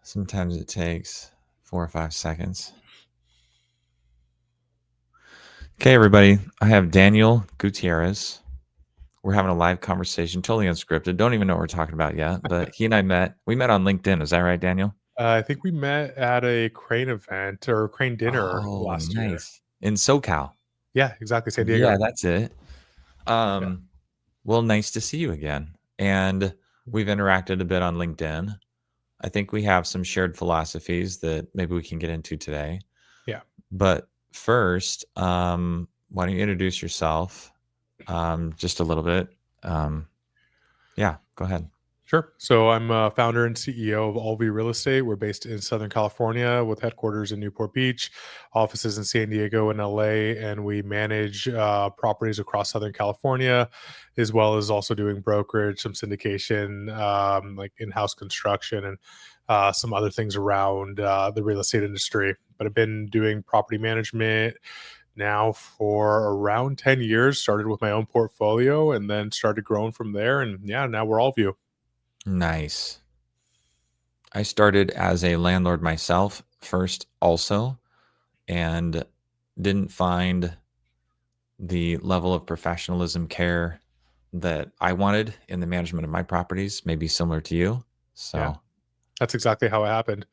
Sometimes it takes 4 or 5 seconds. Okay, everybody. I have Daniel Gutierrez. We're having a live conversation, totally unscripted. Don't even know what we're talking about yet. But he and I met. We met on LinkedIn. Is that right, Daniel? I think we met at a Crane event or Crane dinner Oh, last year. nice. In SoCal. Yeah, exactly, San Yeah, Diego. that's it. Yeah. Well, nice to see you again. And we've interacted a bit on LinkedIn. I think we have some shared philosophies that maybe we can get into today. Yeah. But first, why don't you introduce yourself just a little bit? Um, yeah, go ahead. Sure. So I'm founder and CEO of All Real Estate. We're based in Southern California with headquarters in Newport Beach, offices in San Diego and LA, and we manage properties across Southern California, as well as also doing brokerage, some syndication, like in-house construction, and some other things around the real estate industry. But I've been doing property management now for around 10 years. Started with my own portfolio and then started growing from there. And yeah, now we're Allview. Nice. I started as a landlord myself first, also, and didn't find the level of professionalism care that I wanted in the management of my properties, maybe similar to you. Yeah, So, that's exactly how it happened.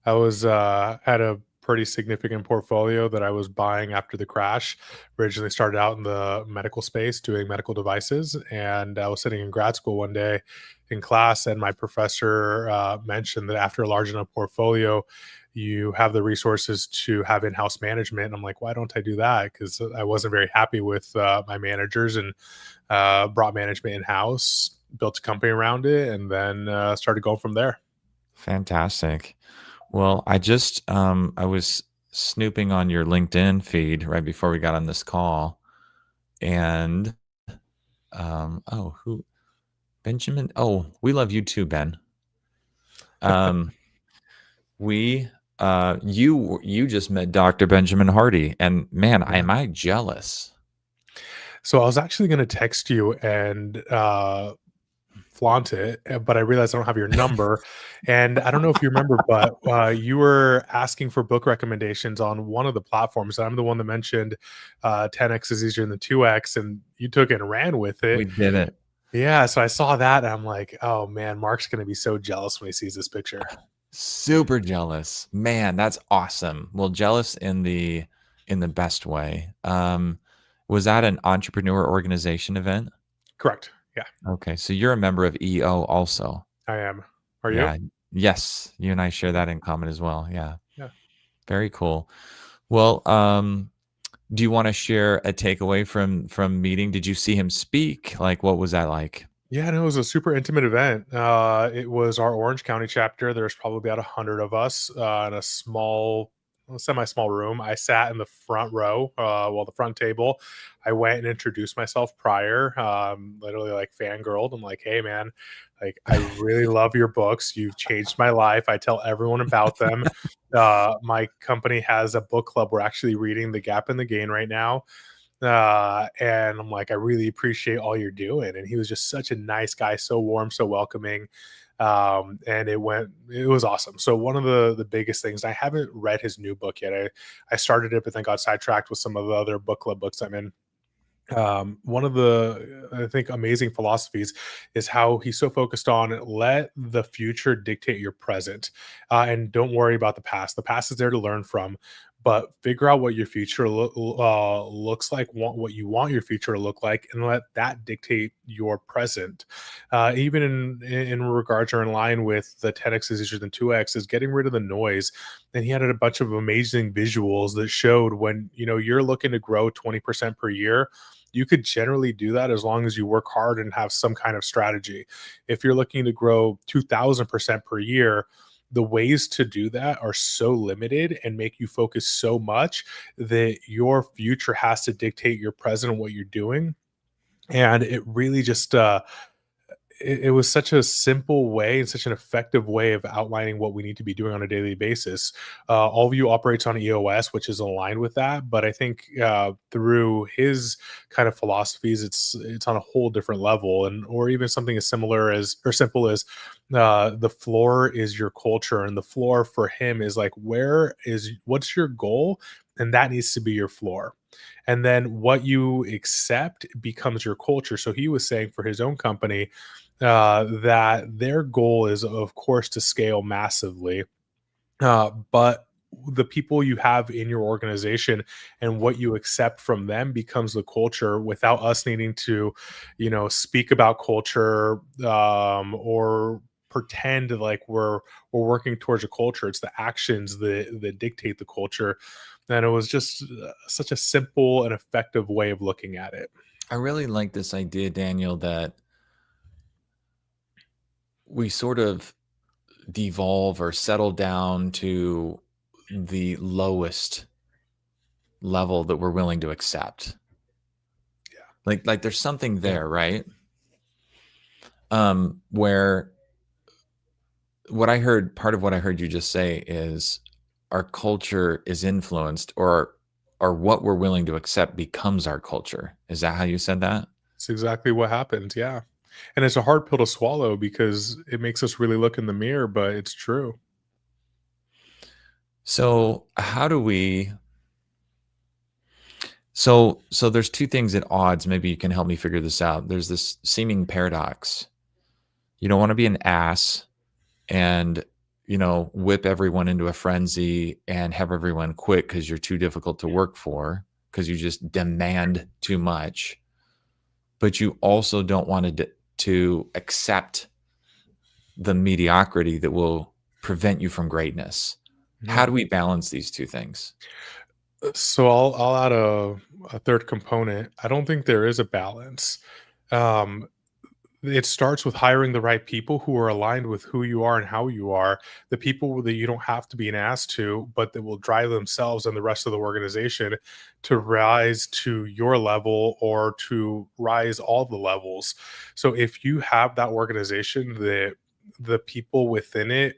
I was had a pretty significant portfolio that I was buying after the crash. Originally started out in the medical space doing medical devices, and I was sitting in grad school one day in class, and my professor mentioned that after a large enough portfolio, you have the resources to have in-house management. And I'm like, why don't I do that? Because I wasn't very happy with my managers, and brought management in-house, built a company around it, and then started going from there. fantastic. Well, I was snooping on your LinkedIn feed right before we got on this call, and oh, who Benjamin? Oh, we love you too, Ben. Um, we you just met Dr. Benjamin Hardy, and man, Yeah. am I jealous. So I was actually going to text you and flaunt it, but I realized I don't have your number. And I don't know if you remember, but you were asking for book recommendations on one of the platforms. I'm the one that mentioned 10x is easier than 2x, and you took it and ran with it. We did it. Yeah. So I saw that, and I'm like, oh man, Mark's going to be so jealous when he sees this picture. Super jealous. Man, that's awesome. Well, jealous in the best way. Was that an entrepreneur organization event? Correct. Yeah, Okay, so you're a member of EO also. I am. Are you? Yeah. Yes, you and I share Yeah. that in common as well. Yeah. Yeah. Very cool. Well, do you want to share a takeaway from meeting? Did you see him speak? Like, what was that like? Yeah, no, it was a super intimate event. It was our Orange County chapter. There's probably about 100 of us in a small, semi-small room. I sat in the front row, well, the front table. I went and introduced myself prior, literally like fangirled. I'm like, hey, man, like I really love your books. You've changed my life. I tell everyone about them. My company has a book club. We're actually reading The Gap and the Gain right now, and I'm like, I really appreciate all you're doing. And he was just such a nice guy, so warm, so welcoming. And it was awesome. So one of the biggest things, I haven't read his new book yet. I started it, but then got sidetracked with some of the other book club books I'm in. One of the, I think, amazing philosophies is how he's so focused on let the future dictate your present, and don't worry about the past. The past is there to learn from, but figure out what your future looks like, what you want your future to look like, and let that dictate your present. Even in regards or in line with the 10x is easier than 2x, is getting rid of the noise. And he had a bunch of amazing visuals that showed when you're looking to grow 20% per year, you could generally do that as long as you work hard and have some kind of strategy. If you're looking to grow 2000% per year, the ways to do that are so limited and make you focus so much that your future has to dictate your present and what you're doing. And it really just it was such a simple way and such an effective way of outlining what we need to be doing on a daily basis. All of you operates on EOS, which is aligned with that, but I think through his kind of philosophies, it's on a whole different level, and or even something as similar as or simple as The floor is your culture, and the floor for him is like, what's your goal? And that needs to be your floor. And then what you accept becomes your culture. So he was saying for his own company that their goal is, of course, to scale massively, but the people you have in your organization and what you accept from them becomes the culture without us needing to, speak about culture, or pretend like we're working towards a culture. It's the actions that dictate the culture. And it was just such a simple and effective way of looking at it. I really like this idea, Daniel, that we sort of devolve or settle down to the lowest level that we're willing to accept. Like there's something Yeah, there, right? Where part of what I heard you just say is our culture is influenced, or what we're willing to accept becomes our culture. Is that how you said that? it's exactly what happened. Yeah. And it's a hard pill to swallow because it makes us really look in the mirror, but it's true. So how do we so there's two things at odds. Maybe you can help me figure this out. There's this seeming paradox. You don't want to be an ass and whip everyone into a frenzy and have everyone quit because you're too difficult to work for, because you just demand too much. But you also don't want to accept the mediocrity that will prevent you from greatness. How Yeah. do we balance these two things? So I'll add a third component. I don't think there is a balance. Um, it starts with hiring the right people who are aligned with who you are and how you are. The people that you don't have to be an ass to, but that will drive themselves and the rest of the organization to rise to your level or to rise all the levels. So if you have that organization that the people within it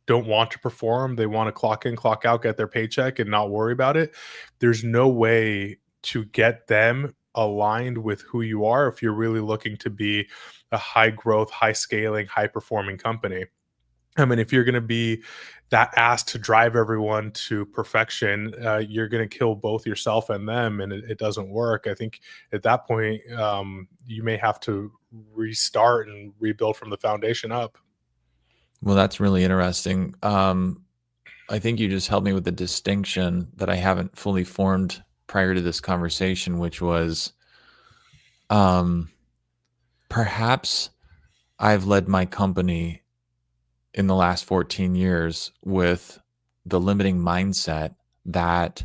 don't want to perform, they want to clock in, clock out, get their paycheck and not worry about it, there's no way to get them aligned with who you are if you're really looking to be a high growth, high scaling, high performing company. I mean, if you're going to be that asked to drive everyone to perfection, you're going to kill both yourself and them, and it doesn't work. I think at that point, you may have to restart and rebuild from the foundation up. Well, that's really interesting. I think you just helped me with the distinction that I haven't fully formed prior to this conversation, which was um, perhaps I've led my company in the last 14 years with the limiting mindset that,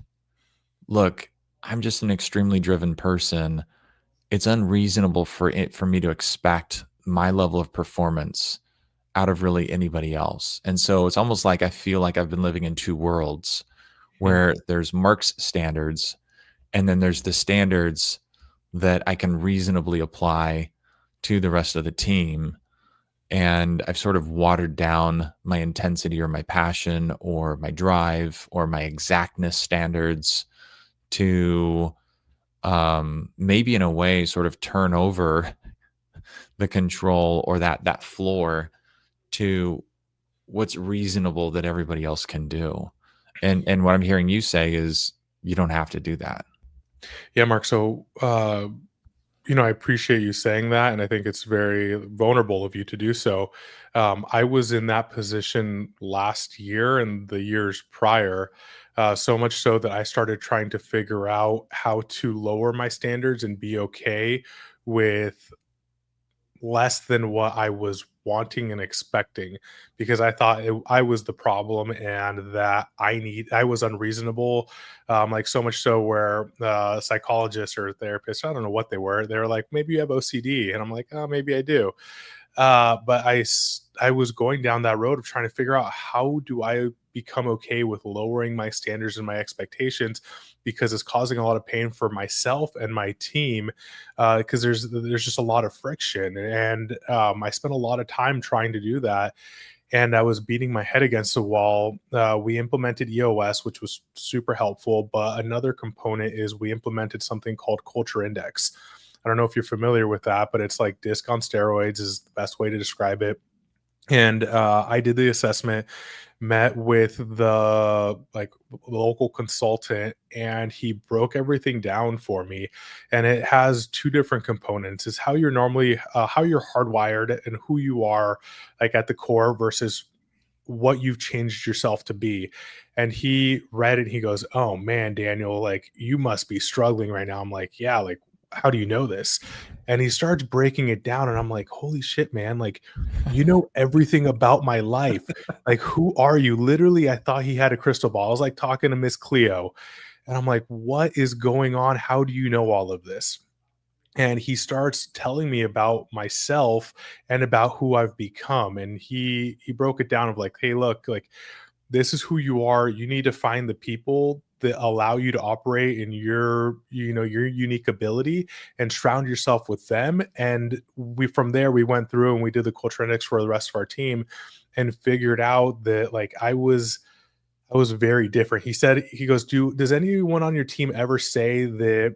look, I'm just an extremely driven person. It's unreasonable for me to expect my level of performance out of really anybody else. And so it's almost like I feel like I've been living in two worlds, Mhm. where there's Mark's standards and then there's the standards that I can reasonably apply to the rest of the team. And I've sort of watered down my intensity or my passion or my drive or my exactness standards to maybe in a way sort of turn over the control or that floor to what's reasonable that everybody else can do. And what I'm hearing you say is you don't have to do that. Yeah, Mark. So, I appreciate you saying that, and I think it's very vulnerable of you to do so. I was in that position last year and the years prior, so much so that I started trying to figure out how to lower my standards and be okay with less than what I was wanting and expecting, because I thought I was the problem and that I was unreasonable, like so much so where psychologists or therapists, I don't know what they were like, maybe you have OCD, and I'm like, oh, maybe I do. But I was going down that road of trying to figure out how do I become okay with lowering my standards and my expectations, because it's causing a lot of pain for myself and my team, because there's just a lot of friction, and I spent a lot of time trying to do that, and I was beating my head against the wall. We implemented EOS, which was super helpful, but another component is we implemented something called Culture Index. I don't know if you're familiar with that, but it's like disc on steroids is the best way to describe it. And I did the assessment, met with the local consultant, and he broke everything down for me. And it has two different components: is how you're normally how you're hardwired and who you are, like at the core, versus what you've changed yourself to be. And he read it and he goes, "Oh man, Daniel, like you must be struggling right now." I'm like, "Yeah, like how do you know this?" And he starts breaking it down and I'm like, "Holy shit, man, like you know everything about my life. Like who are you?" Literally, I thought he had a crystal ball. I was like talking to Miss Cleo and I'm like, "What is going on? How do you know all of this?" And he starts telling me about myself and about who I've become. And he broke it down of like, "Hey, look, like this is who you are. You need to find the people that allow you to operate in your, your unique ability and surround yourself with them." And we from there we went through and we did the culture index for the rest of our team and figured out that like I was very different. He said, he goes, does anyone on your team ever say that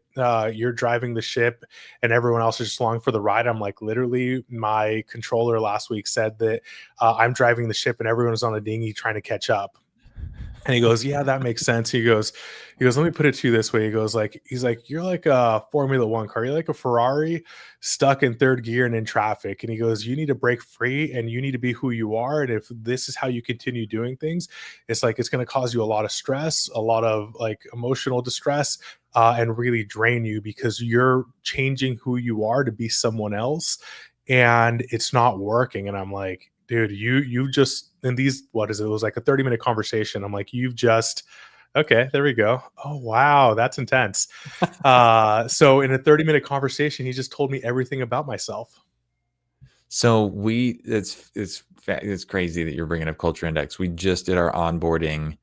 you're driving the ship and everyone else is just along for the ride? I'm like, literally, my controller last week said that I'm driving the ship and everyone's on a dinghy trying to catch up. And he goes, "Yeah, that makes sense." He goes, "Let me put it to you this way." He's like, "You're like a Formula One car. You're like a Ferrari stuck in third gear and in traffic." And he goes, "You need to break free and you need to be who you are. And if this is how you continue doing things, it's like it's going to cause you a lot of stress, a lot of like emotional distress, and really drain you because you're changing who you are to be someone else, and it's not working." And I'm like, "Dude, you just in these what is it? It was like a 30-minute conversation. I'm like, you've just okay, there we go. Oh wow, that's intense. So in a 30-minute conversation, he just told me everything about myself. So it's crazy that you're bringing up Culture Index. We just did our onboarding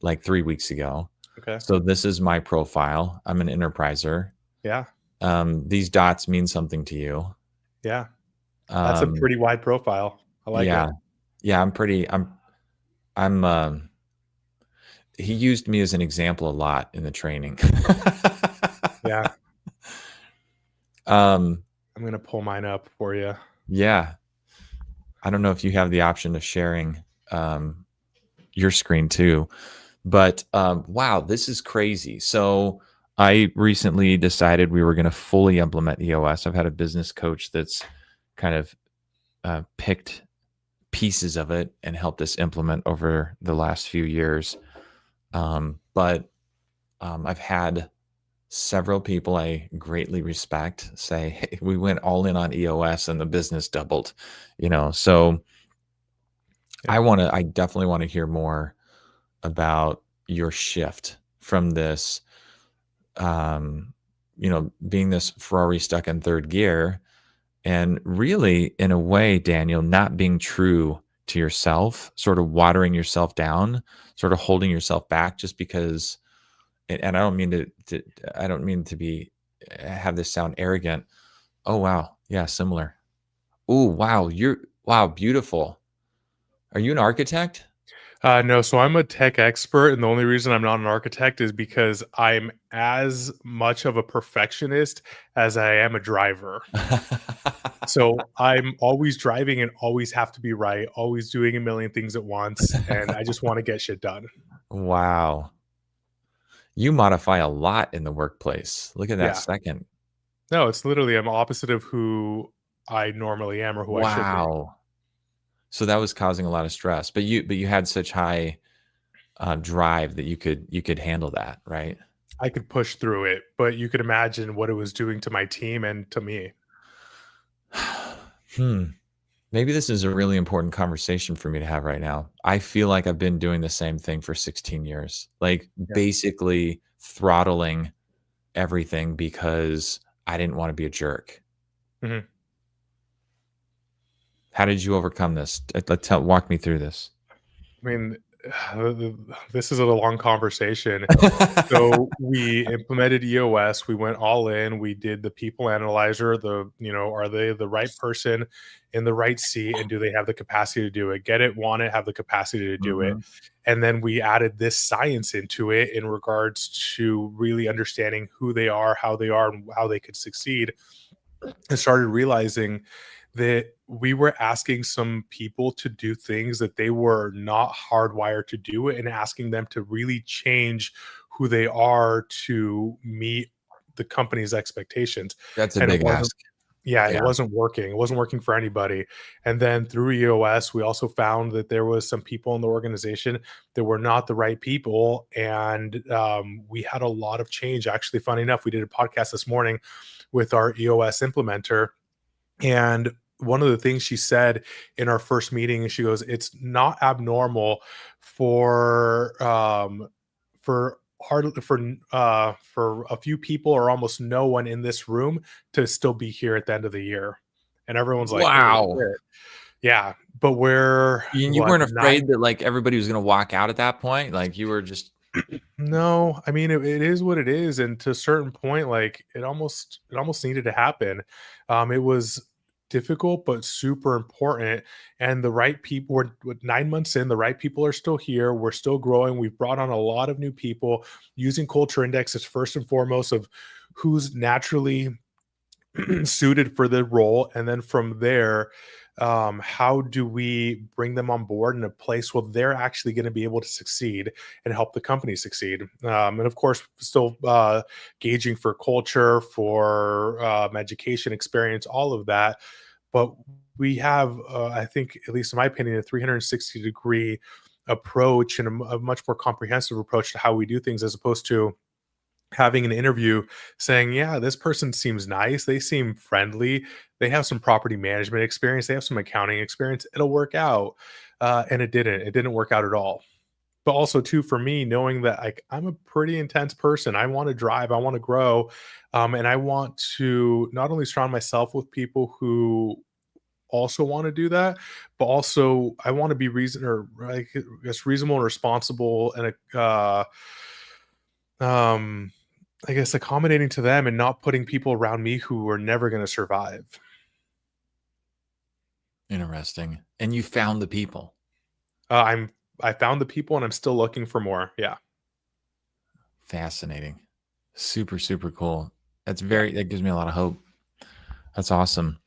like 3 weeks ago. Okay. So this is my profile. I'm an enterpriser. Yeah. These dots mean something to you. Yeah. That's a Um, pretty wide profile. I like it. yeah, yeah. I'm. He used me as an example a lot in the training. Yeah. um, I'm gonna pull mine up for you. yeah. I don't know if you have the option of sharing um, your screen too. But wow, this is crazy. So I recently decided we were going to fully implement EOS. I've had a business coach that's kind of picked pieces of it and helped us implement over the last few years. But I've had several people I greatly respect say, "Hey, we went all in on EOS and the business doubled." So Yeah. I definitely want to hear more about your shift from this um, being this Ferrari stuck in third gear and really, in a way, Daniel, not being true to yourself, sort of watering yourself down, sort of holding yourself back just because, and I don't mean I don't mean to be, have this sound arrogant. Oh, wow. Yeah. Similar. Oh, wow. Wow. Beautiful. Are you an architect? No, so I'm a tech expert, and the only reason I'm not an architect is because I'm as much of a perfectionist as I am a driver. So I'm always driving and always have to be right, always doing a million things at once, and I just want to get shit done. Wow. You modify a lot in the workplace. Look at that Yeah. second. No, it's literally I'm opposite of who I normally am or who I should be. Wow. So that was causing a lot of stress, but you had such high drive that you could handle that, right? I could push through it, but you could imagine what it was doing to my team and to me. Hmm. Maybe this is a really important conversation for me to have right now. I feel like I've been doing the same thing for 16 years, like Yeah. basically throttling everything because I didn't want to be a jerk. Mhm. How did you overcome this? Walk me through this. I mean, this is a long conversation. So we implemented EOS. We went all in. We did the people analyzer. Are they the right person in the right seat, and do they have the capacity to do it? Get it, want it, have the capacity to do it. Mhm. And then we added this science into it in regards to really understanding who they are, and how they could succeed, and started realizing that we were asking some people to do things that they were not hardwired to do and asking them to really change who they are to meet the company's expectations. That's a And it big wasn't ask. yeah, it Yeah. wasn't working. It wasn't working for anybody. And then through EOS, we also found that there was some people in the organization that were not the right people, and we had a lot of change. Actually, funny enough, we did a podcast this morning with our EOS implementer, and one of the things she said in our first meeting, she goes, "It's not abnormal for for a few people or almost no one in this room to still be here at the end of the year." And everyone's like, "Holy Wow. shit." Yeah, but we're You what, weren't 9. afraid that, like, everybody was gonna walk out at that point? Like, you were just No, I mean, it is what it is, and to a certain point, like, it almost needed to happen. It was difficult, but super important, and the right people we're 9 months in, the right people are still here, we're still growing, we've brought on a lot of new people using Culture Index as first and foremost of who's naturally suited for the role, and then from there, how do we bring them on board in a place where they're actually going to be able to succeed and help the company succeed, and of course still gauging for culture, for education experience, all of that. But we have, I think, at least in my opinion, a 360-degree approach and a much more comprehensive approach to how we do things, as opposed to having an interview saying, "Yeah, this person seems nice. They seem friendly. They have some property management experience. They have some accounting experience. It'll work out." And it didn't. It didn't work out at all. But also, too, for me, knowing that like I'm a pretty intense person. I want to drive. I want to grow, and I want to not only surround myself with people who also want to do that, but also I want to be reason or like I guess reasonable and responsible and um I guess accommodating to them and not putting people around me who are never gonna survive. interesting. And you found the people. I found the people and I'm still looking for more. Yeah. Fascinating. Super, super cool. Yeah. That gives me a lot of hope. That's awesome.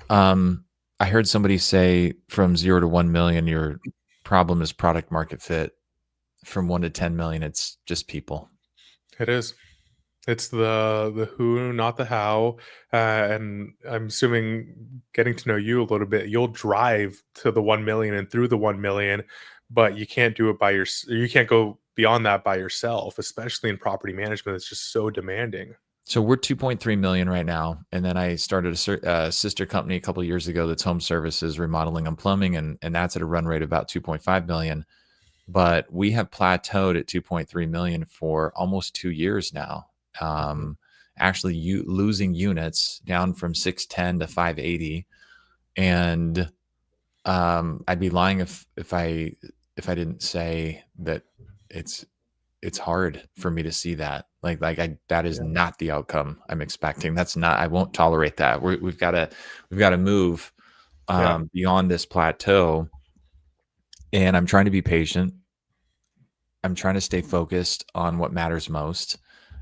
Yeah. Um, I heard somebody say from 0 to 1,000,000, your problem is product market fit. From 1 to 10,000,000, it's just people. It is. It's the who, not the how, and I'm assuming getting to know you a little bit, you'll drive to the 1,000,000 and through the 1,000,000, but you can't do it you can't go beyond that by yourself, especially in property management. It's just so demanding. So we're 2.3 million right now, and then I started a sister company a couple of years ago that's home services, remodeling, and plumbing, and that's at a run rate of about 2.5 million. But we have plateaued at 2.3 million for almost 2 years now. Mhm. Um, Actually, you losing units down from 610 to 580, and I'd be lying if I didn't say that it's it's hard for me to see that. That is Yeah. not the outcome I'm expecting. That's not. I won't tolerate that. We've got to move Yeah. beyond this plateau, and I'm trying to be patient. I'm trying to stay focused on what matters most.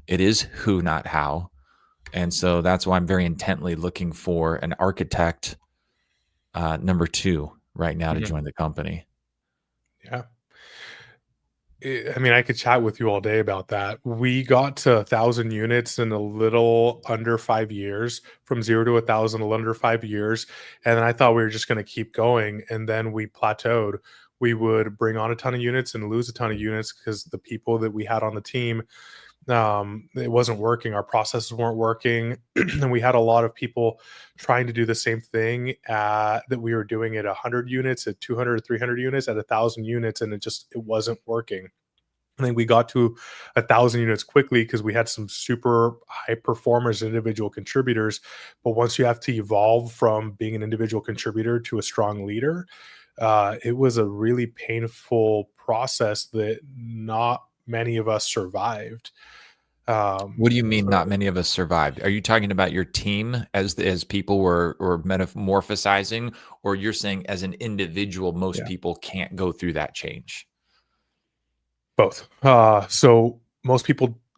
It is who, not how. And so that's why I'm very intently looking for an architect number two right now to Mhm. join the company. Yeah. I mean, I could chat with you all day about that. We got to 1,000 units in a little under 5 years, from 0 to 1,000, a little under 5 years, and then I thought we were just gonna keep going, and then we plateaued. We would bring on a ton of units and lose a ton of units because the people that we had on the team, it wasn't working. Our processes weren't working, and we had a lot of people trying to do the same thing that we were doing at 100 units, at 200 or 300 units, at 1,000 units, and it wasn't working. I think we got to 1,000 units quickly because we had some super high performers, individual contributors. But once you have to evolve from being an individual contributor to a strong leader, it was a really painful process that not many of us survived. Um, What do you mean so not many of us survived? Are you talking about your team as people were metamorphosizing, or you're saying as an individual, most yeah, people can't go through that change? both. So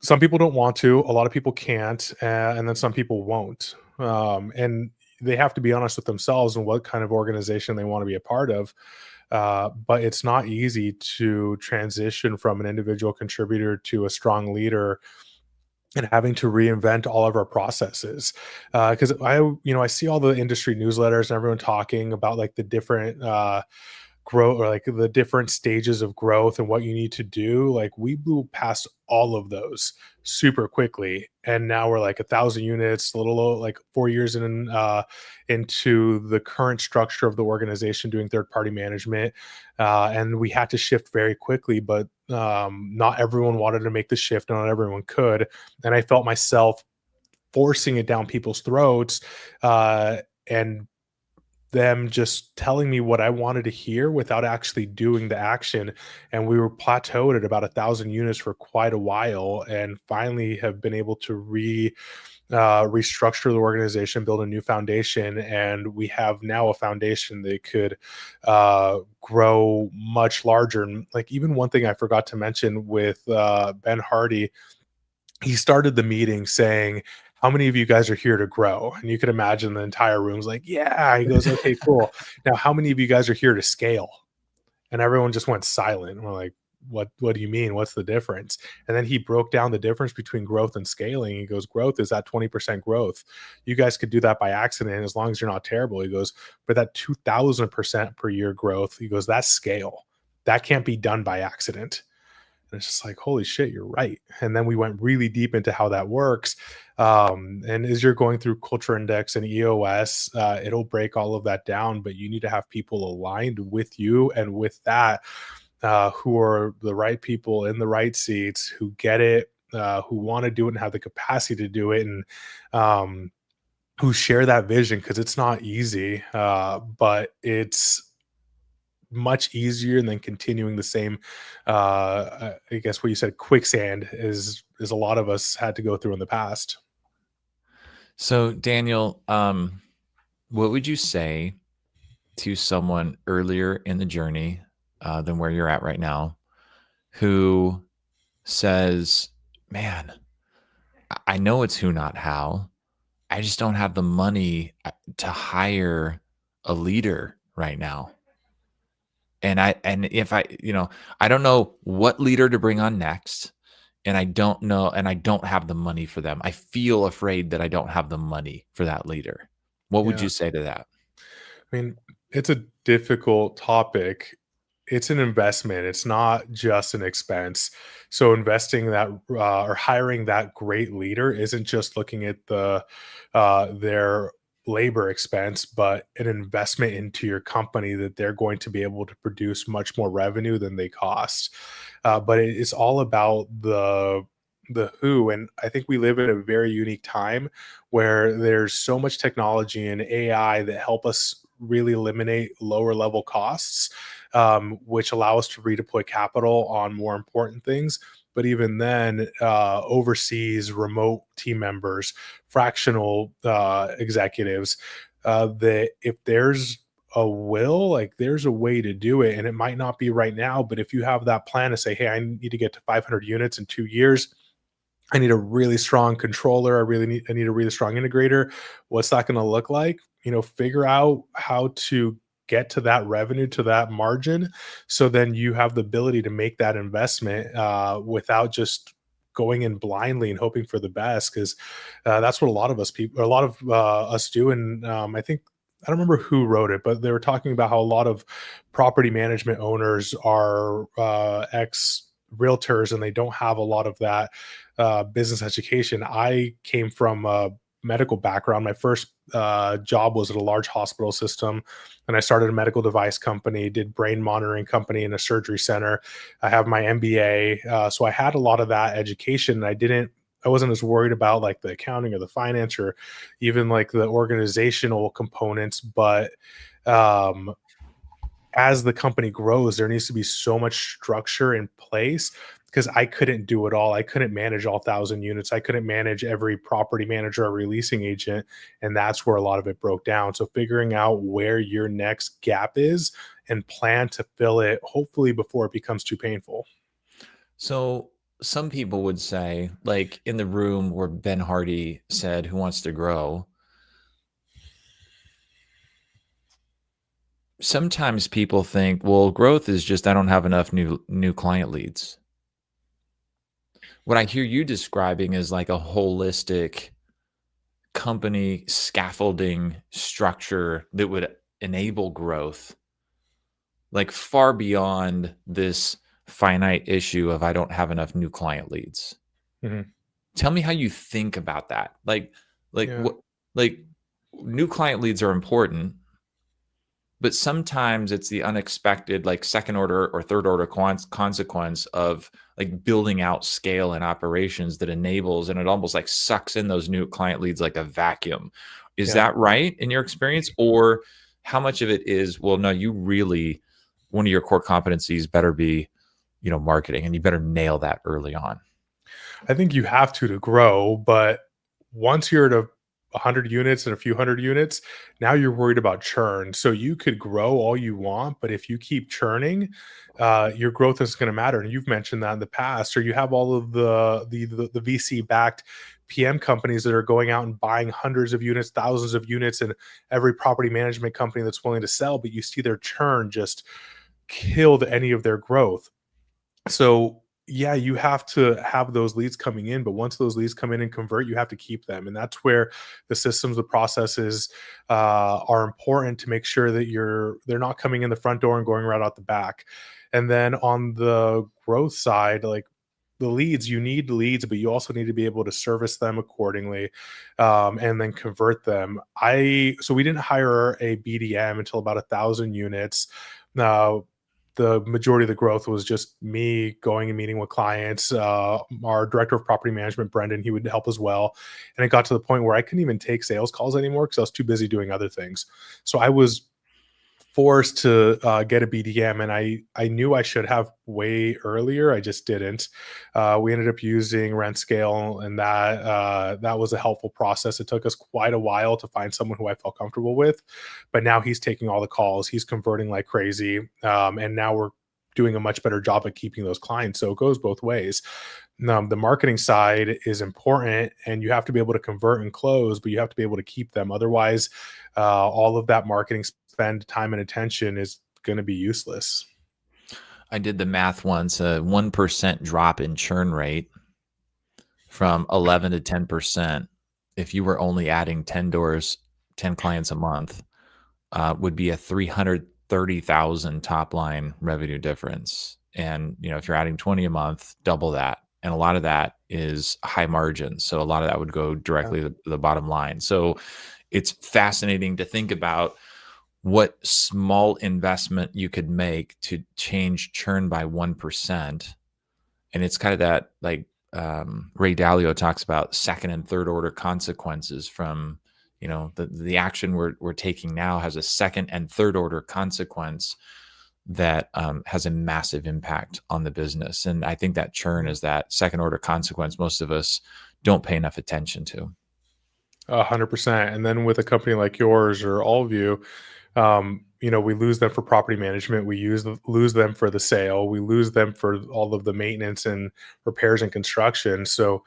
some people don't want to, a lot of people can't, and then some people won't. And they have to be honest with themselves and what kind of organization they want to be a part of. But it's not easy to transition from an individual contributor to a strong leader and having to reinvent all of our processes. Because I see all the industry newsletters and everyone talking about like the different grow or like the different stages of growth and what you need to do. Like we blew past all of those super quickly, and now we're like 1,000 units, a little like 4 years into the current structure of the organization, doing third party management, and we had to shift very quickly. But not everyone wanted to make the shift, not everyone could, and I felt myself forcing it down people's throats. And them just telling me what I wanted to hear without actually doing the action. And we were plateaued at about 1,000 units for quite a while, and finally have been able to restructure the organization, build a new foundation, and we have now a foundation that could grow much larger. And like even one thing I forgot to mention with Ben Hardy, he started the meeting saying, "How many of you guys are here to grow?" And you could imagine the entire room's like, "Yeah." He goes, "Okay, cool. Now, how many of you guys are here to scale?" And everyone just went silent. And we're like, "What do you mean? What's the difference?" And then he broke down the difference between growth and scaling. He goes, "Growth is that 20% growth. You guys could do that by accident as long as you're not terrible." He goes, "But that 2,000% per year growth," he goes, "that's scale. That can't be done by accident." And it's just like, holy shit, you're right. And then we went really deep into how that works. And as you're going through Culture Index and EOS, it'll break all of that down, but you need to have people aligned with you and with that, who are the right people in the right seats, who get it, who want to do it and have the capacity to do it, and who share that vision, because it's not easy, but it's much easier than continuing the same, I guess what you said, quicksand is a lot of us had to go through in the past. So, Daniel, what would you say to someone earlier in the journey than where you're at right now who says, "Man, I know it's who, not how. I just don't have the money to hire a leader right now." And if I don't know what leader to bring on next, and I don't have the money for them. I feel afraid that I don't have the money for that leader. What would Yeah. you say to that? I mean, it's a difficult topic. It's an investment. It's not just an expense. So investing that, or hiring that great leader isn't just looking at their labor expense, but an investment into your company that they're going to be able to produce much more revenue than they cost. But it's all about the who. And I think we live in a very unique time where there's so much technology and AI that help us really eliminate lower level costs, which allow us to redeploy capital on more important things. But even then, overseas remote team members, fractional executives, that if there's a will, like there's a way to do it, and it might not be right now, but if you have that plan to say, "Hey, I need to get to 500 units in 2 years. I need a really strong controller. I need a really strong integrator. What's that going to look like?" Figure out how to get to that revenue, to that margin, so then you have the ability to make that investment, without just going in blindly and hoping for the best. Because that's what a lot of us do. And I think I don't remember who wrote it, but they were talking about how a lot of property management owners are ex realtors, and they don't have a lot of that business education. I came from a medical background. My first job was at a large hospital system, and I started a medical device company, did brain monitoring company in a surgery center. I have my MBA, so I had a lot of that education. And I wasn't as worried about like the accounting or the finance or even like the organizational components, but um, as the company grows, there needs to be so much structure in place, because I couldn't do it all. I couldn't manage all 1,000 units. I couldn't manage every property manager or releasing agent. And that's where a lot of it broke down. So figuring out where your next gap is and plan to fill it, hopefully before it becomes too painful. So some people would say, like in the room where Ben Hardy said, "Who wants to grow?" sometimes people think, well, growth is just I don't have enough new client leads. What I hear you describing is like a holistic company scaffolding structure that would enable growth, like far beyond this finite issue of I don't have enough new client leads. Mhm. Tell me how you think about that. Like Yeah. what like new client leads are important, but sometimes it's the unexpected, like second order or third order consequence of like building out scale and operations that enables and it almost like sucks in those new client leads like a vacuum. Is Yeah. that right in your experience? Or how much of it is, well, no, you really, one of your core competencies better be, marketing, and you better nail that early on. I think you have to grow, but once you're at a 100 units and a few hundred units, now you're worried about churn. So you could grow all you want, but if you keep churning, your growth is going to matter. And you've mentioned that in the past, or you have all of the VC backed PM companies that are going out and buying hundreds of units, thousands of units, and every property management company that's willing to sell, but you see their churn just killed any of their growth. So, yeah, you have to have those leads coming in, but once those leads come in and convert, you have to keep them, and that's where the systems, the processes, are important to make sure that they're not coming in the front door and going right out the back. And then on the growth side, like the leads, you need leads, but you also need to be able to service them accordingly, and then convert them. I So we didn't hire a BDM until about 1,000 units. Now, the majority of the growth was just me going and meeting with clients. Our director of property management, Brendan, he would help as well. And it got to the point where I couldn't even take sales calls anymore because I was too busy doing other things. So I was forced to get a BDM, and I knew I should have way earlier. I just didn't. We ended up using rent scale, and that was a helpful process. It took us quite a while to find someone who I felt comfortable with, but now he's taking all the calls. He's converting like crazy, and now we're doing a much better job at keeping those clients. So it goes both ways. The marketing side is important, and you have to be able to convert and close, but you have to be able to keep them. Otherwise, all of that marketing spend, time, and attention is going to be useless. I did the math once, a 1% drop in churn rate from 11 to 10%, if you were only adding 10 doors, 10 clients a month, would be a 330,000 top line revenue difference. And, if you're adding 20 a month, double that. And a lot of that is high margin. So a lot of that would go Yeah. directly to the bottom line. So it's fascinating to think about what small investment you could make to change churn by 1%. And it's kind of that, like, Ray Dalio talks about second and third order consequences from, the action we're taking now has a second and third order consequence that has a massive impact on the business. And I think that churn Mhm. is that second order consequence most of us don't pay enough attention to. 100%. And then with a company like yours or all of you, we lose them for property management. Lose them for the sale. We lose them for all of the maintenance and repairs and construction. So,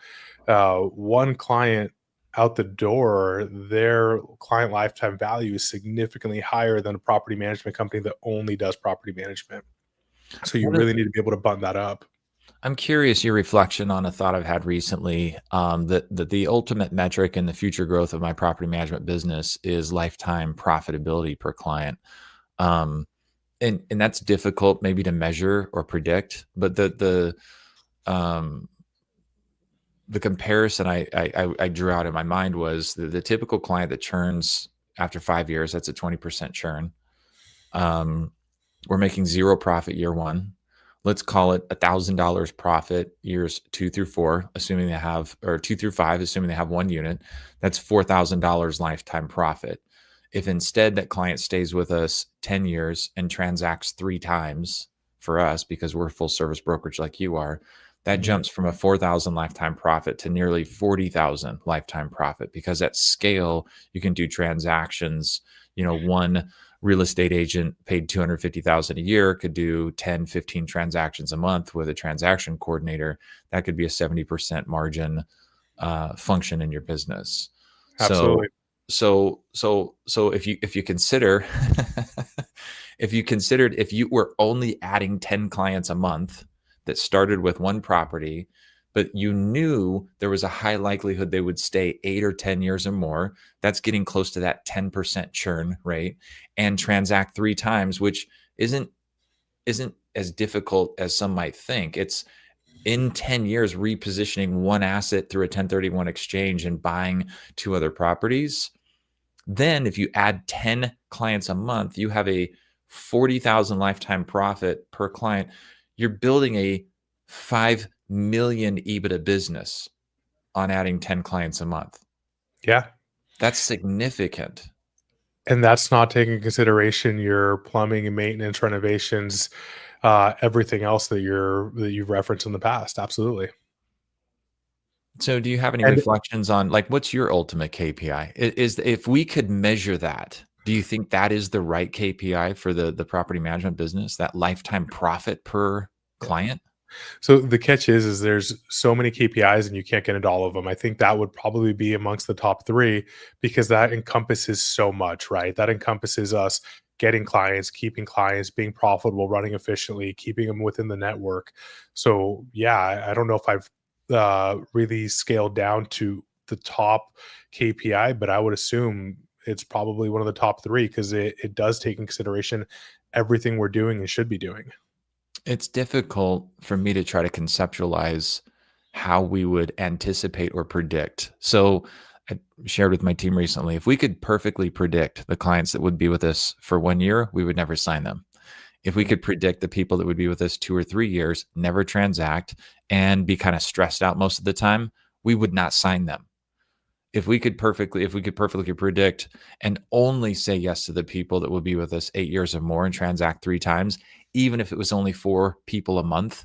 one client out the door, their client lifetime value is significantly higher than a property management company that only does property management. So you One of really need to be able to button that up. I'm curious your reflection on a thought I've had recently, that the ultimate metric in the future growth of my property management business is lifetime profitability per client. Um, and that's difficult maybe to measure or predict, but um, the comparison I drew out in my mind was the typical client that churns after 5 years. That's a 20% churn. Um, we're making zero profit year one. Let's call it $1,000 profit years 2 through 4, assuming they have, or 2 through 5, assuming they have one unit. That's $4,000 lifetime profit. If instead that client stays with us 10 years and transacts 3 times for us because we're full service brokerage like you are, that Mhm. jumps from a 4,000 lifetime profit to nearly 40,000 lifetime profit, because at scale you can do transactions. One real estate agent paid 250,000 a year could do 10, 15 transactions a month with a transaction coordinator. That could be a 70% margin function in your business. Absolutely. So so if you consider if you considered if you were only adding 10 clients a month that started with one property, but you knew there was a high likelihood they would stay 8 or 10 years or more, that's getting close to that 10% churn rate, and transact 3 times, which isn't as difficult as some might think. It's in 10 years repositioning one asset through a 1031 exchange and buying 2 other properties. Then if you add 10 clients a month, you have a 40,000 lifetime profit per client. You're building a 5 million EBITDA business on adding 10 clients a month. Yeah. That's significant. And that's not taking into consideration your plumbing and maintenance renovations, everything else that you've referenced in the past. Absolutely. So do you have any And reflections on, like, what's your ultimate KPI? Is if we could measure that, do you think that is the right KPI for the property management business, that lifetime profit per yeah. client? So the catch is there's so many KPIs and you can't get into all of them. I think that would probably be amongst the top 3 because that encompasses so much, right? That encompasses us getting clients, keeping clients, being profitable, running efficiently, keeping them within the network. So yeah, I don't know if I've really scaled down to the top KPI, but I would assume it's probably one of the top 3 because it does take in consideration everything we're doing and should be doing. It's difficult for me to try to conceptualize how we would anticipate or predict. So I shared with my team recently, if we could perfectly predict the clients that would be with us for 1 year, we would never sign them. If we could predict the people that would be with us 2 or 3 years, never transact, and be kind of stressed out most of the time, we would not sign them. If we could perfectly predict and only say yes to the people that will be with us 8 years or more and transact 3 times, even if it was only 4 people a month,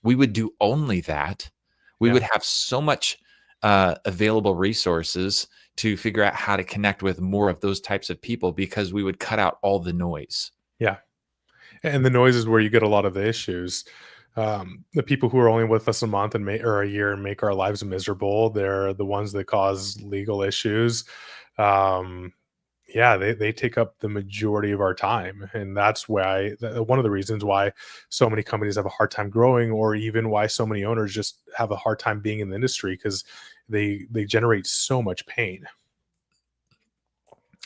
we would do only that. We Yeah. would have so much available resources to figure out how to connect with more of those types of people because we would cut out all the noise. Yeah. And the noise is where you get a lot of the issues. The people who are only with us a month and or a year and make our lives miserable, they're the ones that cause legal issues. Um, yeah, they take up the majority of our time, and that's why one of the reasons why so many companies have a hard time growing, or even why so many owners just have a hard time being in the industry because they generate so much pain.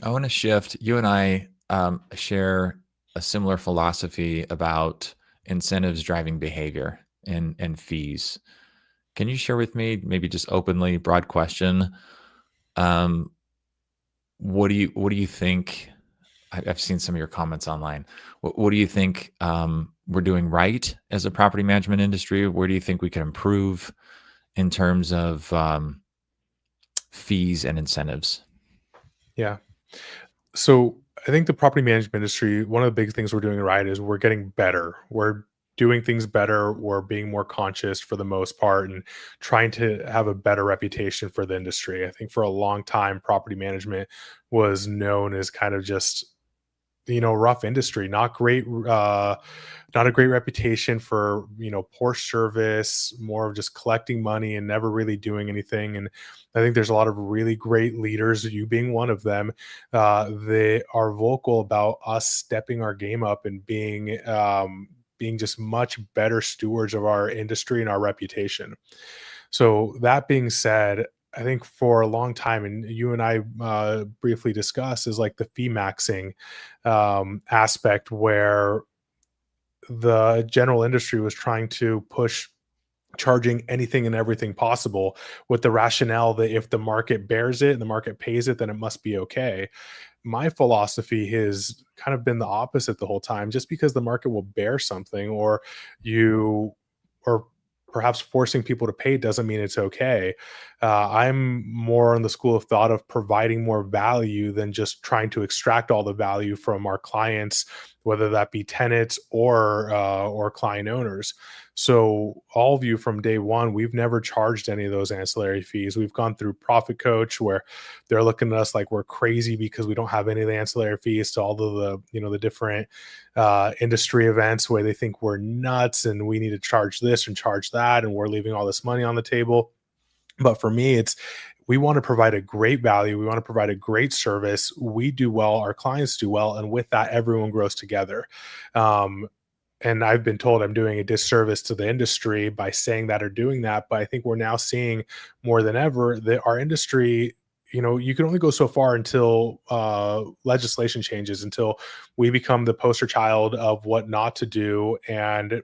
I want to shift. You and I share a similar philosophy about incentives driving behavior and fees. Can you share with me, maybe just openly, broad question? Um, what do you think? I've seen some of your comments online. What do you think we're doing right as a property management industry? Where do you think we can improve in terms of fees and incentives? Yeah. So I think the property management industry, one of the big things we're doing right is we're getting better. We're doing things better. We're being more conscious for the most part and trying to have a better reputation for the industry. I think for a long time, property management was known as kind of just rough industry, not great, not a great reputation for poor service, more of just collecting money and never really doing anything. And I think there's a lot of really great leaders, you being one of them, they are vocal about us stepping our game up and being just much better stewards of our industry and our reputation. So that being said, I think for a long time, and you and I briefly discussed, is like the fee maxing aspect, where the general industry was trying to push charging anything and everything possible with the rationale that if the market bears it and the market pays it, then it must be okay. My philosophy has kind of been the opposite the whole time. Just because the market will bear something, or you or perhaps forcing people to pay, doesn't mean it's okay. I'm more on the school of thought of providing more value than just trying to extract all the value from our clients, whether that be tenants or client owners. So all of you from day one, we've never charged any of those ancillary fees. We've gone through Profit Coach, where they're looking at us like we're crazy because we don't have any of the ancillary fees to all of the the different industry events, where they think we're nuts and we need to charge this and charge that, and we're leaving all this money on the table. But for me, it's we want to provide a great value. We want to provide a great service. We do well, our clients do well, and with that, everyone grows together. Um, and I've been told I'm doing a disservice to the industry by saying that or doing that. But I think we're now seeing more than ever that our industry, you can only go so far until legislation changes, until we become the poster child of what not to do, and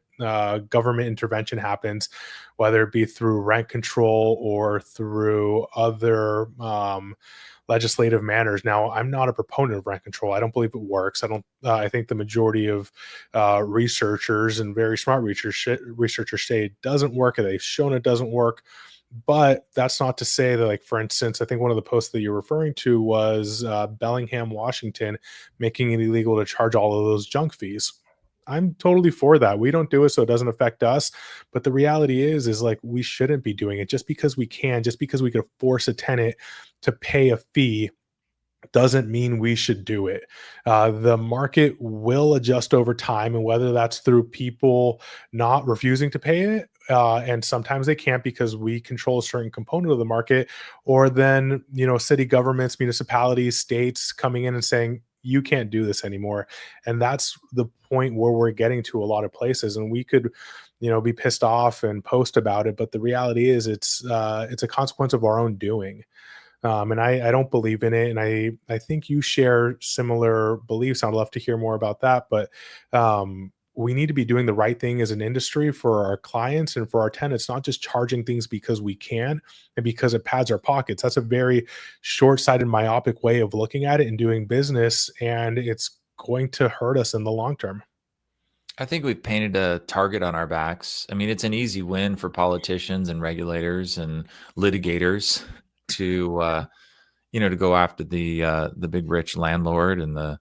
government intervention happens, whether it be through rent control or through other legislative manners. Now, I'm not a proponent of rent control. I don't believe it works. I don't. I think the majority of researchers and very smart researchers say it doesn't work, and they've shown it doesn't work. But that's not to say that, like, for instance, I think one of the posts that you're referring to was Bellingham, Washington, making it illegal to charge all of those junk fees. I'm totally for that. We don't do it so it doesn't affect us. But the reality is like we shouldn't be doing it just because we can, just because we could force a tenant to pay a fee doesn't mean we should do it. The market will adjust over time, and whether that's through people not refusing to pay it, and sometimes they can't because we control a certain component of the market, or then city governments, municipalities, states coming in and saying you can't do this anymore, and that's the point where we're getting to a lot of places, and we could be pissed off and post about it, but the reality is it's a consequence of our own doing. And I don't believe in it. And I think you share similar beliefs. I'd love to hear more about that. But we need to be doing the right thing as an industry for our clients and for our tenants, not just charging things because we can and because it pads our pockets. That's a very short sighted, myopic way of looking at it and doing business. And it's going to hurt us in the long term. I think we've painted a target on our backs. I mean, it's an easy win for politicians and regulators and litigators to to go after the big rich landlord and the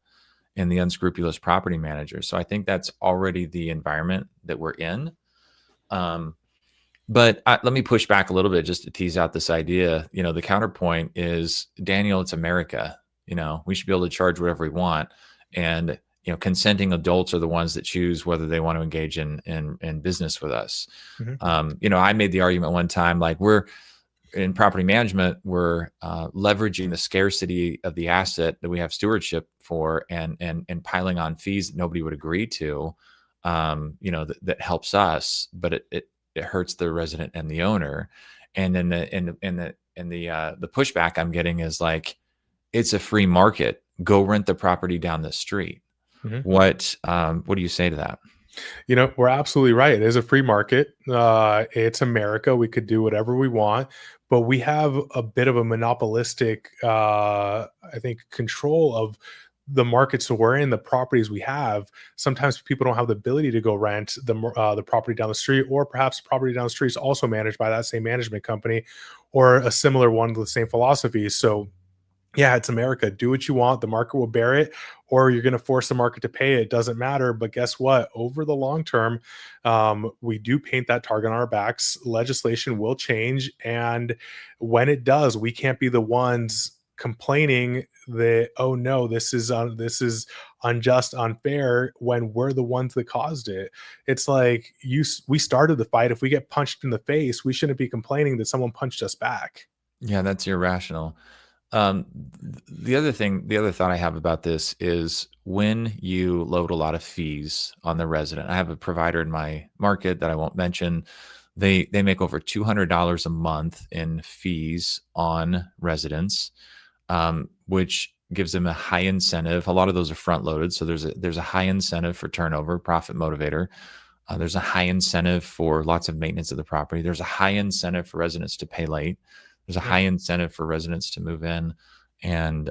unscrupulous property manager. So I think that's already the environment that we're in. Um, but let me push back a little bit just to tease out this idea. The counterpoint is, Daniel, it's America. We should be able to charge whatever we want, and consenting adults are the ones that choose whether they want to engage in business with us. Mhm. I made the argument one time, like, we're in property management, we're leveraging the scarcity of the asset that we have stewardship for, and piling on fees that nobody would agree to. That helps us, but it hurts the resident and the owner. And then the pushback I'm getting is like, it's a free market. Go rent the property down the street. Mhm. What do you say to that? We're absolutely right. It is a free market. It's America. We could do whatever we want, but we have a bit of a monopolistic, I think, control of the markets that we're in, the properties we have. Sometimes people don't have the ability to go rent the property down the street, or perhaps the property down the street is also managed by that same management company or a similar one with the same philosophies. So yeah, it's America. Do what you want. The market will bear it, or you're going to force the market to pay it. It doesn't matter. But guess what? Over the long term, we do paint that target on our backs. Legislation will change. And when it does, we can't be the ones complaining that, oh no, this is unjust, unfair, when we're the ones that caused it. It's like we started the fight. If we get punched in the face, we shouldn't be complaining that someone punched us back. Yeah, that's irrational. The other thought I have about this is, when you load a lot of fees on the resident. I have a provider in my market that I won't mention. They make over $200 a month in fees on residents, which gives them a high incentive. A lot of those are front loaded, so there's a high incentive for turnover, profit motivator. There's a high incentive for lots of maintenance of the property. There's a high incentive for residents to pay late. There's a high incentive for residents to move in and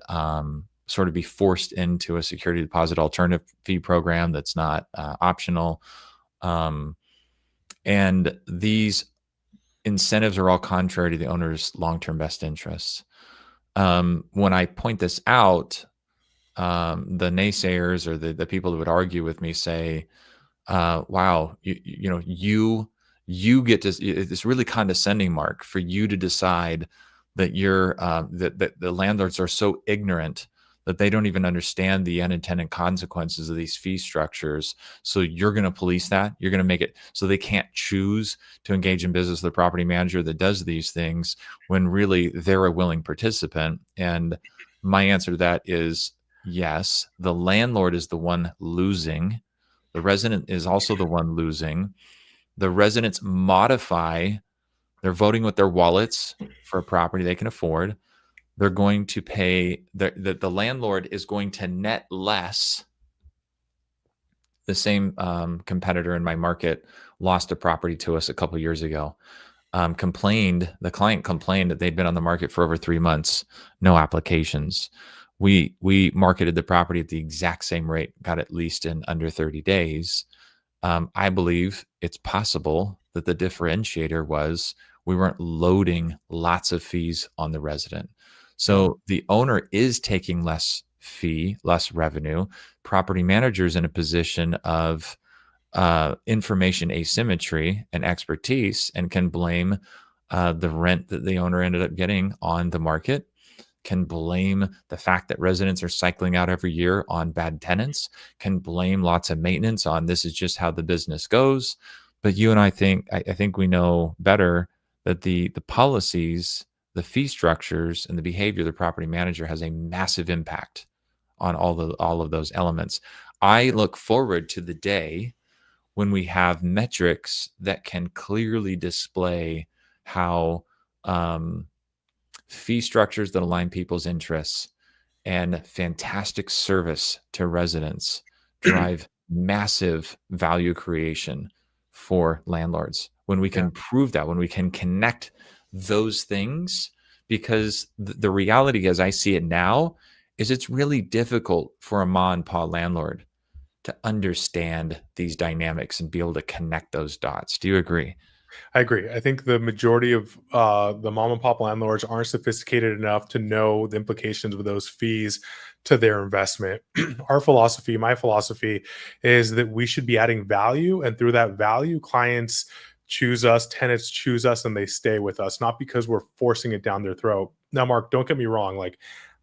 sort of be forced into a security deposit alternative fee program that's not optional. Um, and these incentives are all contrary to the owner's long-term best interests. When I point this out, the naysayers or the people that would argue with me say, wow, you get to, it's really condescending, Mark, for you to decide that you're that the landlords are so ignorant that they don't even understand the unintended consequences of these fee structures. So you're going to police that. You're going to make it so they can't choose to engage in business with the property manager that does these things when really they're a willing participant. And my answer to that is yes, the landlord is the one losing. The resident is also the one losing. The residents modify, they're voting with their wallets for a property they can afford. They're going to pay, the landlord is going to net less. The same competitor in my market lost a property to us a couple years ago. The client complained that they'd been on the market for over 3 months, no applications. We marketed the property at the exact same rate, got it leased in under 30 days. I believe it's possible that the differentiator was we weren't loading lots of fees on the resident. Yeah, So the owner is taking less fee, less revenue. Property managers in a position of information asymmetry and expertise and can blame the rent that the owner ended up getting on the market, can blame the fact that residents are cycling out every year on bad tenants, can blame lots of maintenance on this is just how the business goes. But you and I think we know better that the policies, the fee structures, and the behavior of the property manager has a massive impact on all of those elements. I look forward to the day when we have metrics that can clearly display how um, fee structures that align people's interests and fantastic service to residents drive massive value creation for landlords. When we yeah. can prove that, when we can connect those things, because the reality as I see it now is it's really difficult for a ma and pa landlord to understand these dynamics and be able to connect those dots. Do you agree? I agree. I think the majority of the mom and pop landlords aren't sophisticated enough to know the implications of those fees to their investment. Our philosophy, my philosophy, is that we should be adding value, and through that value, clients choose us, tenants choose us, and they stay with us, not because we're forcing it down their throat. Now, Mark, don't get me wrong. Like,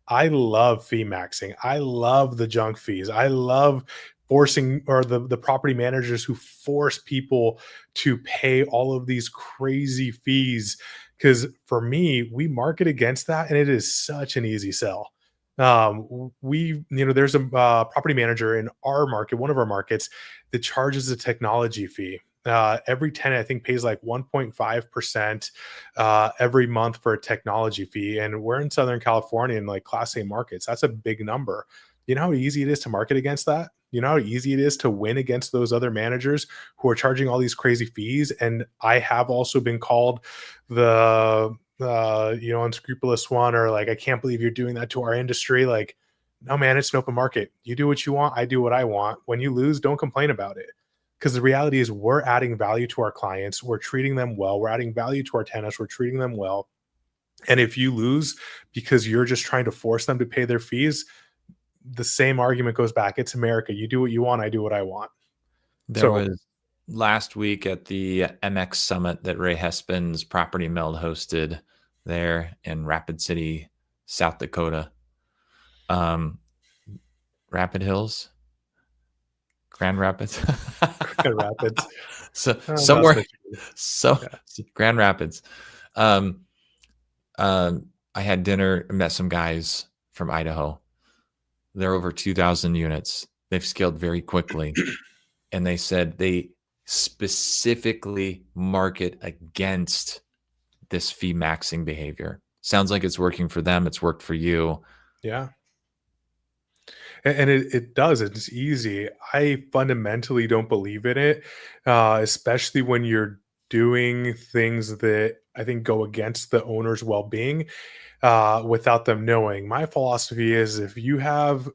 I love fee maxing. I love the junk fees. I love forcing or the property managers who force people to pay all of these crazy fees. Because for me, we market against that, and it is such an easy sell. There's a property manager in our market, one of our markets, that charges a technology fee. Every tenant, I think, pays like 1.5% every month for a technology fee. And we're in Southern California in like Class A markets. That's a big number. You know how easy it is to market against that? You know how easy it is to win against those other managers who are charging all these crazy fees? And I have also been called the unscrupulous one, or like, I can't believe you're doing that to our industry. Like, no, man, it's an open market. You do what you want, I do what I want. When you lose, don't complain about it. Because the reality is, we're adding value to our clients, we're treating them well, we're adding value to our tenants, we're treating them well. And if you lose because you're just trying to force them to pay their fees, the same argument goes back. It's America. You do what you want, I do what I want. There So was last week at the MX Summit that Ray Hespin's Property Meld hosted there in Rapid City, South Dakota. Um, Rapid Hills, Grand Rapids. Grand Rapids, So Dust, somewhere, Michigan. so Yeah. Grand Rapids. Um, I had dinner, met some guys from Idaho. They're over 2,000 units. They've scaled very quickly. And they said they specifically market against this fee maxing behavior. Sounds like it's working for them. It's worked for you. Yeah. And it does. It's easy. I fundamentally don't believe in it, especially when you're doing things that I think go against the owner's well being without them knowing. My philosophy is, if you have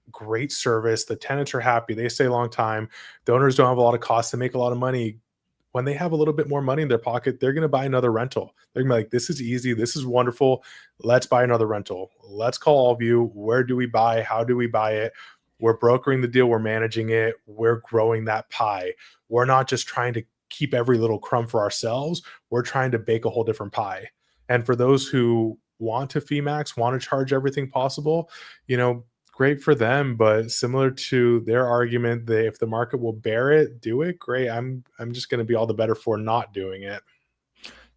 great service, the tenants are happy, they stay a long time, the owners don't have a lot of costs, they make a lot of money. When they have a little bit more money in their pocket, they're going to buy another rental. They're going to be like, this is easy. This is wonderful. Let's buy another rental. Let's call all of you. Where do we buy? How do we buy it? We're brokering the deal. We're managing it. We're growing that pie. We're not just trying to keep every little crumb for ourselves. We're trying to bake a whole different pie. And for those who want to fee max, want to charge everything possible, you know, great for them, but similar to their argument that if the market will bear it, do it, great. I'm just gonna be all the better for not doing it.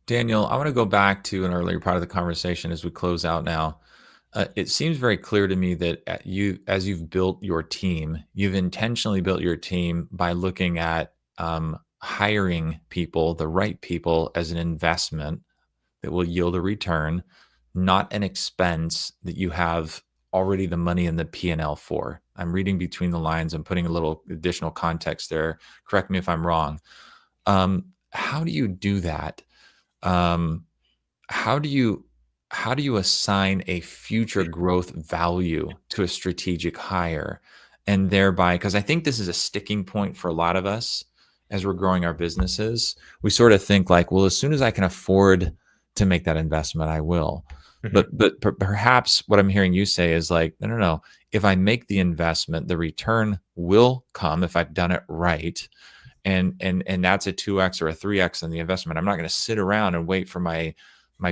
Daniel, I want to go back to an earlier part of the conversation as we close out now. It seems very clear to me that as you've built your team, you've intentionally built your team by looking at hiring people, the right people, as an investment that will yield a return, not an expense that you have already the money in the P&L for. I'm reading between the lines. I'm putting a little additional context there. Correct me if I'm wrong. How do you do that? Um, how do you how do you assign a future growth value to a strategic hire, and thereby, because I think this is a sticking point for a lot of us as we're growing our businesses, we sort of think like, well, as soon as I can afford to make that investment, I will. Mhm. But perhaps what I'm hearing you say is like, no, no, no. If I make the investment, the return will come if I've done it right, and that's a 2x or a 3x in the investment. I'm not going to sit around and wait for my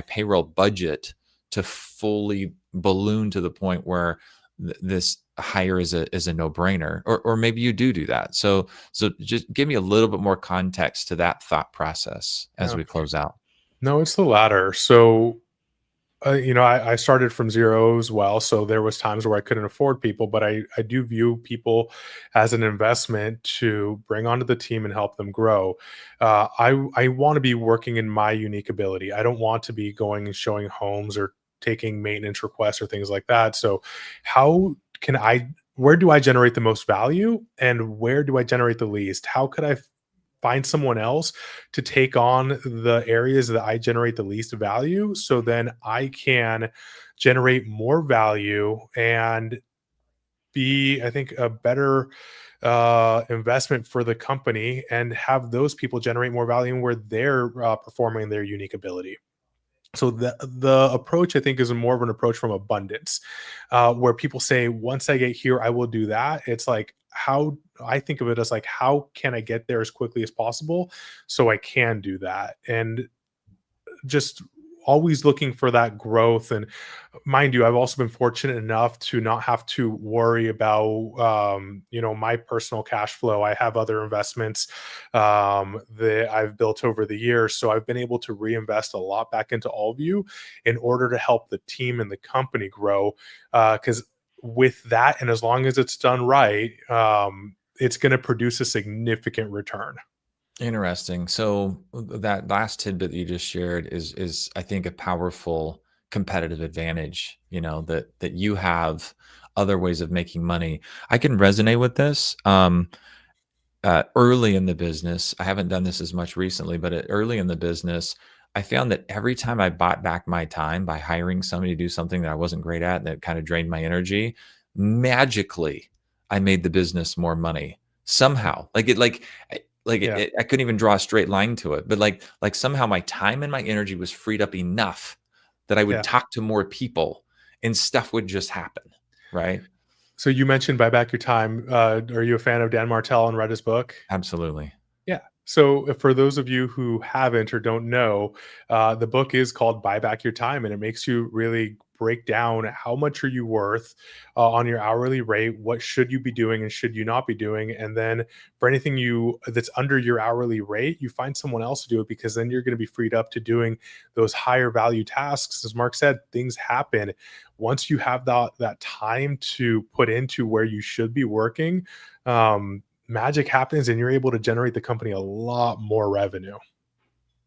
payroll budget to fully balloon to the point where this hire is a no-brainer, or maybe you do that. So just give me a little bit more context to that thought process as Yeah. we close out. No, it's the latter. So I started from zero as well, so there was times where I couldn't afford people, but I do view people as an investment to bring onto the team and help them grow. I want to be working in my unique ability. I don't want to be going and showing homes or taking maintenance requests or things like that. So, how can I? Where do I generate the most value, and where do I generate the least? How could I find someone else to take on the areas that I generate the least value so then I can generate more value and be, I think, a better investment for the company and have those people generate more value where they're performing their unique ability. So the approach I think is more of an approach from abundance, where people say, "Once I get here, I will do that." It's like how I think of it as like, how can I get there as quickly as possible so I can do that, and just always looking for that growth. And mind you, I've also been fortunate enough to not have to worry about my personal cash flow. I have other investments that I've built over the years, so I've been able to reinvest a lot back into all of you in order to help the team and the company grow, because with that, and as long as it's done right, it's going to produce a significant return. Interesting. So that last tidbit that you just shared is I think a powerful competitive advantage, that you have other ways of making money. I can resonate with this. Early in the business, I haven't done this as much recently, but early in the business, I found that every time I bought back my time by hiring somebody to do something that I wasn't great at and that kind of drained my energy, magically, I made the business more money somehow. Yeah, I couldn't even draw a straight line to it, but like somehow my time and my energy was freed up enough that I would yeah. talk to more people and stuff would just happen, right? So you mentioned buy back your time. Are you a fan of Dan Martell and read his book? Absolutely. Yeah. So for those of you who haven't or don't know, the book is called "Buy Back Your Time," and it makes you really break down how much are you worth on your hourly rate, what should you be doing and should you not be doing, and then for anything you that's under your hourly rate, you find someone else to do it because then you're going to be freed up to doing those higher value tasks. As Mark said, things happen once you have that time to put into where you should be working. Magic happens and you're able to generate the company a lot more revenue.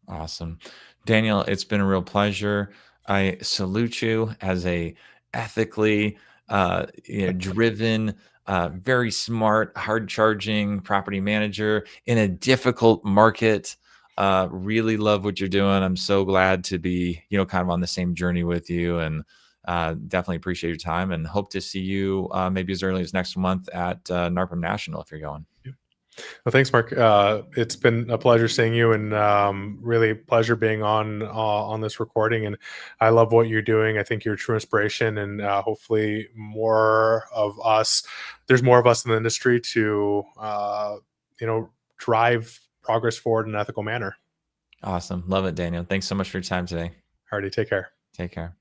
Awesome. Daniel, it's been a real pleasure. I salute you as a ethically driven, very smart, hard charging property manager in a difficult market. Really love what you're doing. I'm so glad to be, kind of on the same journey with you, and definitely appreciate your time and hope to see you maybe as early as next month at NARPM National if you're going. Well, thanks, Mark. It's been a pleasure seeing you, and really pleasure being on this recording. And I love what you're doing. I think you're a true inspiration, and hopefully, more of us. There's more of us in the industry to drive progress forward in an ethical manner. Awesome. Love it, Daniel. Thanks so much for your time today. Alrighty, take care. Take care.